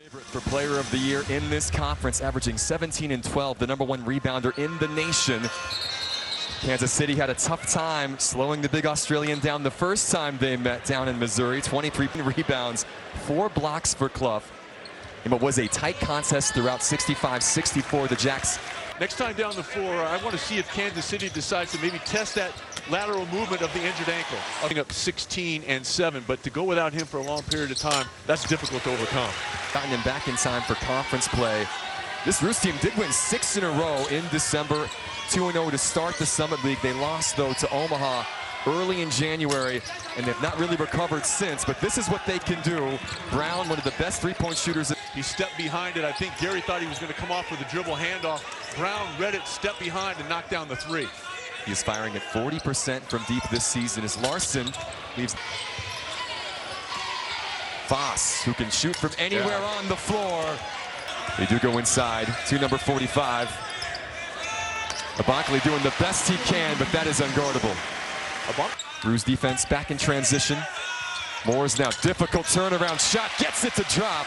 Favorite for player of the year in this conference, averaging 17 and 12, the #1 rebounder in the nation. Kansas City had a tough time slowing the big Australian down the first time they met down in Missouri. 23 rebounds, 4 blocks for Clough. In what was a tight contest throughout, 65-64, the Jacks. Next time down the floor, I want to see if Kansas City decides to maybe test that lateral movement of the injured ankle. Up 16 and 7, but to go without him for a long period of time, that's difficult to overcome. Gotten him back in time for conference play. This Roos team did win 6 in a row in December. 2-0 to start the Summit League. They lost, though, to Omaha early in January, and they've not really recovered since, but this is what they can do. Brown, one of the best three-point shooters. He stepped behind it. I think Gary thought he was going to come off with a dribble handoff. Brown read it, stepped behind, and knocked down the three. He is firing at 40% from deep this season as Larson leaves. Voss, who can shoot from anywhere on the floor. They do go inside to number 45. Abankley doing the best he can, but that is unguardable. Roos defense back in transition. Moore's now difficult turnaround shot, gets it to drop.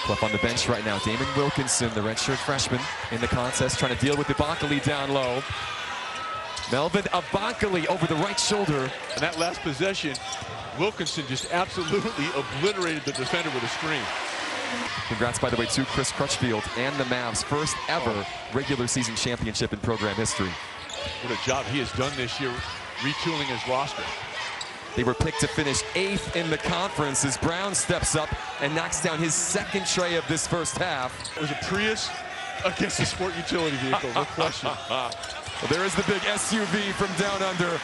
Clough on the bench right now. Damon Wilkinson, the redshirt freshman in the contest, trying to deal with Abankley down low. Melvin Abankley over the right shoulder. And that last possession, Wilkinson just absolutely obliterated the defender with a screen. Congrats, by the way, to Chris Crutchfield and the Mavs' first ever regular season championship in program history. What a job he has done this year, retooling his roster. They were picked to finish 8th in the conference as Brown steps up and knocks down his second tray of this first half. It was a Prius against a sport utility vehicle, no question. Well, there is the big SUV from down under.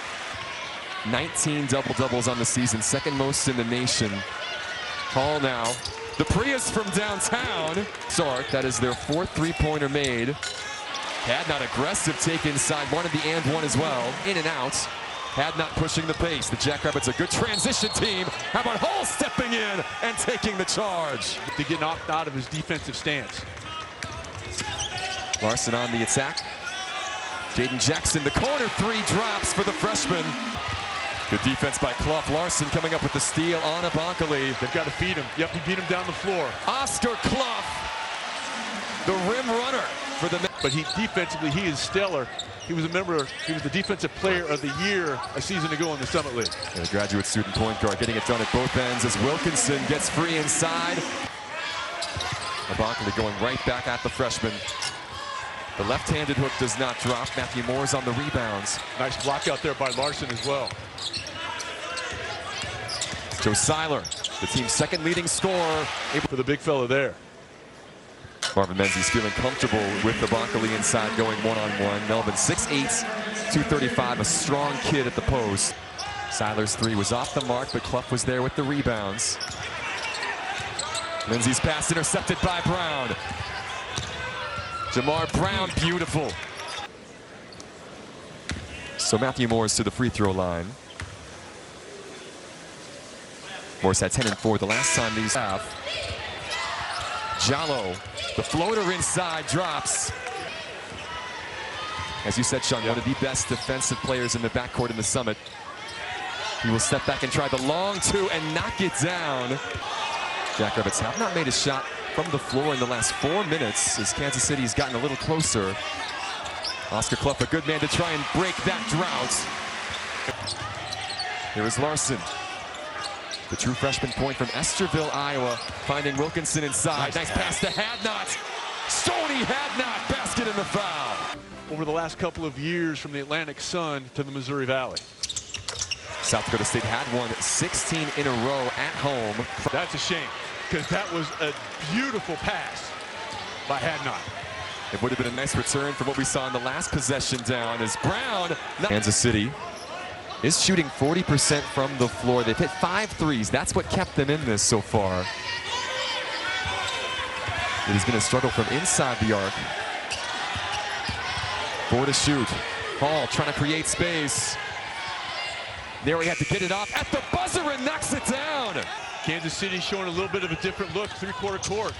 19 double-doubles on the season, second most in the nation. Hall now. The Prius from downtown. Start, that is their 4th three-pointer made. Had not aggressive take inside, wanted the and one as well. In and out. Had not pushing the pace. The Jackrabbits a good transition team. How about Hall stepping in and taking the charge? To get knocked out of his defensive stance. Larson on the attack. Jaden Jackson, the corner 3 drops for the freshman. Good defense by Clough. Larson coming up with the steal on Abankley. They've got to feed him. Yep, he beat him down the floor. Oscar Clough, the rim runner for the. But he defensively, he is stellar. He was the defensive player of the year a season ago in the Summit League. And a graduate student point guard getting it done at both ends as Wilkinson gets free inside. Abankley going right back at the freshman. The left-handed hook does not drop. Matthew Moore's on the rebounds. Nice block out there by Larson as well. Joe Seiler, the team's second leading scorer. For the big fella there. Marvin Menzies feeling comfortable with Abankley inside going one-on-one. Melvin 6'8", 235, a strong kid at the post. Seiler's 3 was off the mark, but Clough was there with the rebounds. Menzies' pass intercepted by Brown. Jamar Brown, beautiful. So Matthew Moore's to the free throw line. Moore's had 10 and 4 the last time these have. Jallo, the floater inside, drops. As you said, Sean, one of the best defensive players in the backcourt in the Summit. He will step back and try the long 2 and knock it down. Jackrabbits have not made a shot from the floor in the last 4 minutes as Kansas City has gotten a little closer. Oscar Clough, a good man to try and break that drought. Here is Larson. The true freshman point from Esterville, Iowa, finding Wilkinson inside. Nice pass to Hadnot. Stoney Hadnot, basket in the foul. Over the last couple of years from the Atlantic Sun to the Missouri Valley. South Dakota State had won 16 in a row at home. That's a shame, because that was a beautiful pass by Hadnot. It would have been a nice return from what we saw in the last possession down as Brown. Kansas City is shooting 40% from the floor. They've hit 5 threes. That's what kept them in this so far. It has been a struggle from inside the arc. 4 to shoot. Hall trying to create space. There he had to get it off at the buzzer and knocks it down. Kansas City showing a little bit of a different look, 3-quarter court.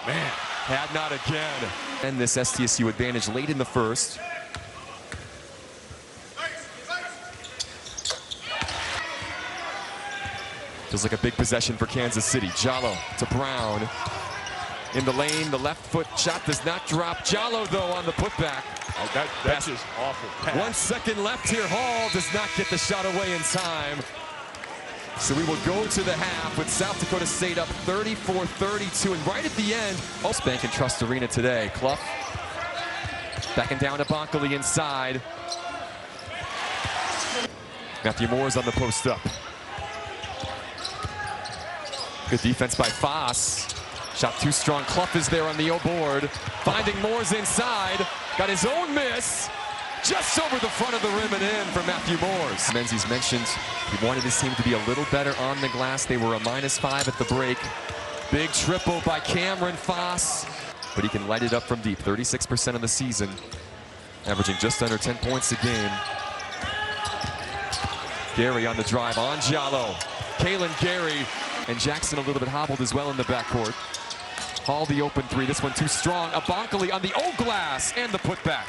Man, Hadnot again. And this SDSU advantage late in the first. Feels like a big possession for Kansas City. Jallow to Brown. In the lane, the left foot shot does not drop. Jallow, though, on the putback. Oh, that's just awful pass. 1 second left here. Hall does not get the shot away in time. So we will go to the half with South Dakota State up 34-32. And right at the end, Bank and Trust Arena today. Clough backing down to Bonkely inside. Matthew Moore's on the post up. Good defense by Foss. Shot too strong. Clough is there on the O board. Finding Moore's inside. Got his own miss. Just over the front of the rim and in for Matthew Moore's. Menzies mentioned he wanted his team to be a little better on the glass. They were a -5 at the break. Big triple by Cameron Foss. But he can light it up from deep. 36% of the season. Averaging just under 10 points a game. Gary on the drive on Jallow. Kalen Gary. And Jackson a little bit hobbled as well in the backcourt. Hall the open three. This one too strong. Bonkely on the old glass and the putback.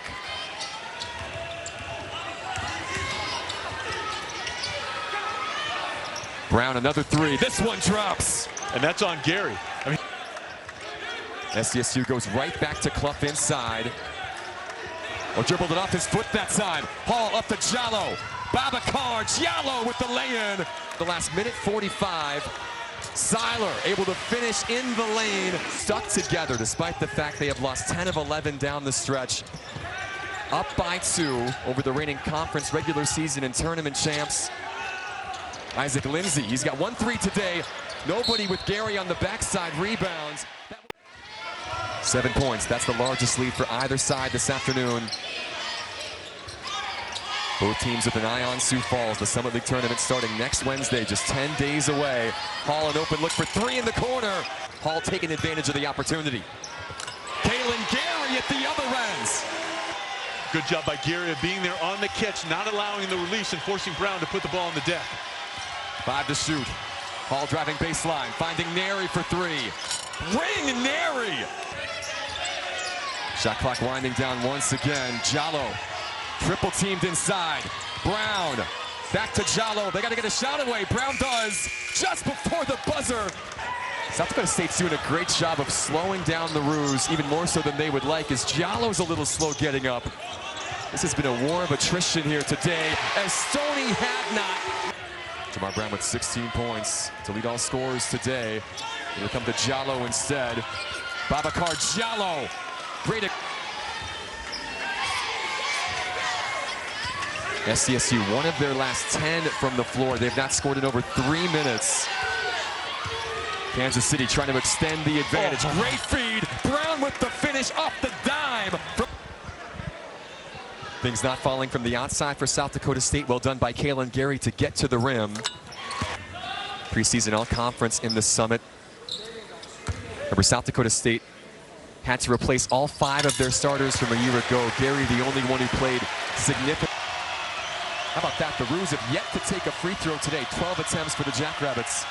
Brown another three. This one drops. And that's on Gary. I mean, SDSU goes right back to Clough inside. Oh, dribbled it off his foot that time. Hall up to Jallow. Babacar, Jallow with the lay-in. The last minute 45. Seiler able to finish in the lane. Stuck together despite the fact they have lost 10 of 11 down the stretch. Up by 2 over the reigning conference regular season and tournament champs. Isaac Lindsay, he's got 1 3 today. Nobody with Gary on the backside rebounds. 7 points, that's the largest lead for either side this afternoon. Both teams with an eye on Sioux Falls. The Summit League tournament starting next Wednesday, just 10 days away. Hall an open look for 3 in the corner. Hall taking advantage of the opportunity. Kalen Gary at the other ends. good job by Gary of being there on the catch, not allowing the release and forcing Brown to put the ball on the deck. 5 to shoot. Hall driving baseline, finding Neri for 3. Ring Neri! Shot clock winding down once again. Jallow, triple teamed inside. Brown, back to Jallow. They got to get a shot away. Brown does, just before the buzzer. South Dakota State's doing a great job of slowing down the ruse, even more so than they would like, as Jallow's a little slow getting up. This has been a war of attrition here today, as Stoney had not. Jamar Brown with 16 points to lead all scorers today. It'll come to Jallow instead. Babacar Jallow. Great. SDSU, one of their last 10 from the floor. They've not scored in over 3 minutes. Kansas City trying to extend the advantage. Oh. Great feed. Brown with the finish off the dime. Things not falling from the outside for South Dakota State. Well done by Kalen Gary to get to the rim. Preseason all-conference in the Summit. Remember, South Dakota State had to replace all 5 of their starters from a year ago. Gary, the only one who played significant. How about that? The Roos have yet to take a free throw today. 12 attempts for the Jackrabbits.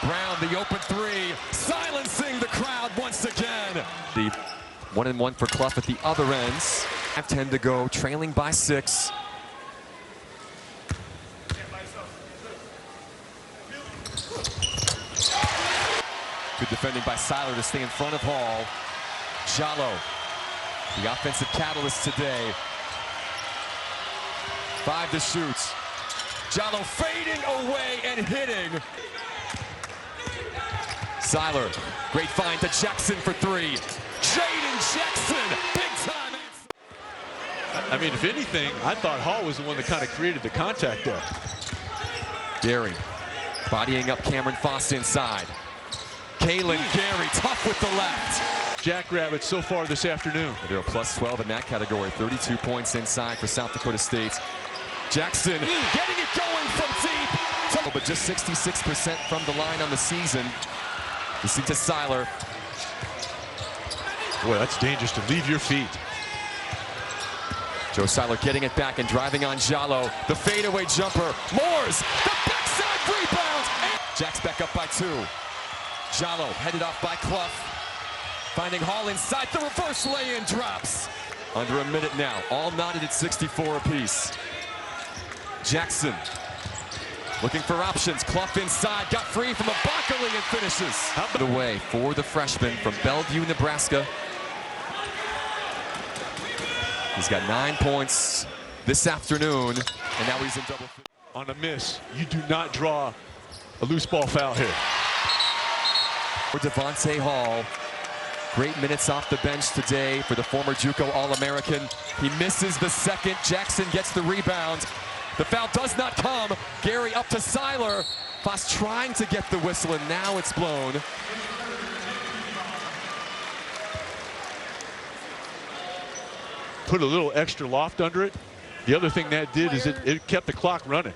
Brown, the open 3, silencing the crowd once again. The 1-and-1 for Clough at the other ends. 5:10 to go, trailing by 6. Good defending by Seiler to stay in front of Hall. Jallow, the offensive catalyst today. 5 to shoot. Jallow fading away and hitting. Seiler, great find to Jackson for 3. Jaden Jackson, big time. I mean, if anything, I thought Hall was the one that kind of created the contact there. Gary, bodying up Cameron Foss inside. Kalen Gary, tough with the left. Jackrabbits so far this afternoon. They're a plus 12 in that category. 32 points inside for South Dakota State. Jackson getting it going from deep. But just 66% from the line on the season. You see to Seiler. Boy, that's dangerous to leave your feet. Joe Seiler getting it back and driving on Jallow. The fadeaway jumper. Moores, the backside rebound. Jack's back up by 2. Jallow headed off by Clough. Finding Hall inside. The reverse lay-in drops. Under a minute now. All knotted at 64 apiece. Jackson. Looking for options. Clough inside. Got free from Abakali and finishes. The way for the freshman from Bellevue, Nebraska. He's got 9 points this afternoon, and now he's in double. On a miss, you do not draw a loose ball foul here. For Devontae Hall. Great minutes off the bench today for the former JUCO All-American. He misses the second. Jackson gets the rebound. The foul does not come. Gary up to Seiler. Foss trying to get the whistle, and now it's blown. Put a little extra loft under it. The other thing that did is it kept the clock running.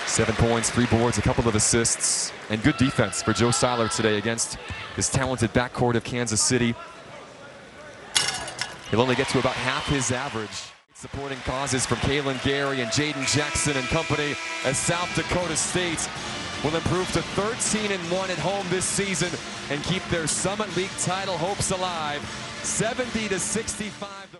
Seven points, 3 boards, a couple of assists, and good defense for Joe Seiler today against this talented backcourt of Kansas City. He'll only get to about half his average. Supporting causes from Kalen Gary and Jaden Jackson and company as South Dakota State will improve to 13-1 at home this season and keep their Summit League title hopes alive. 70-65.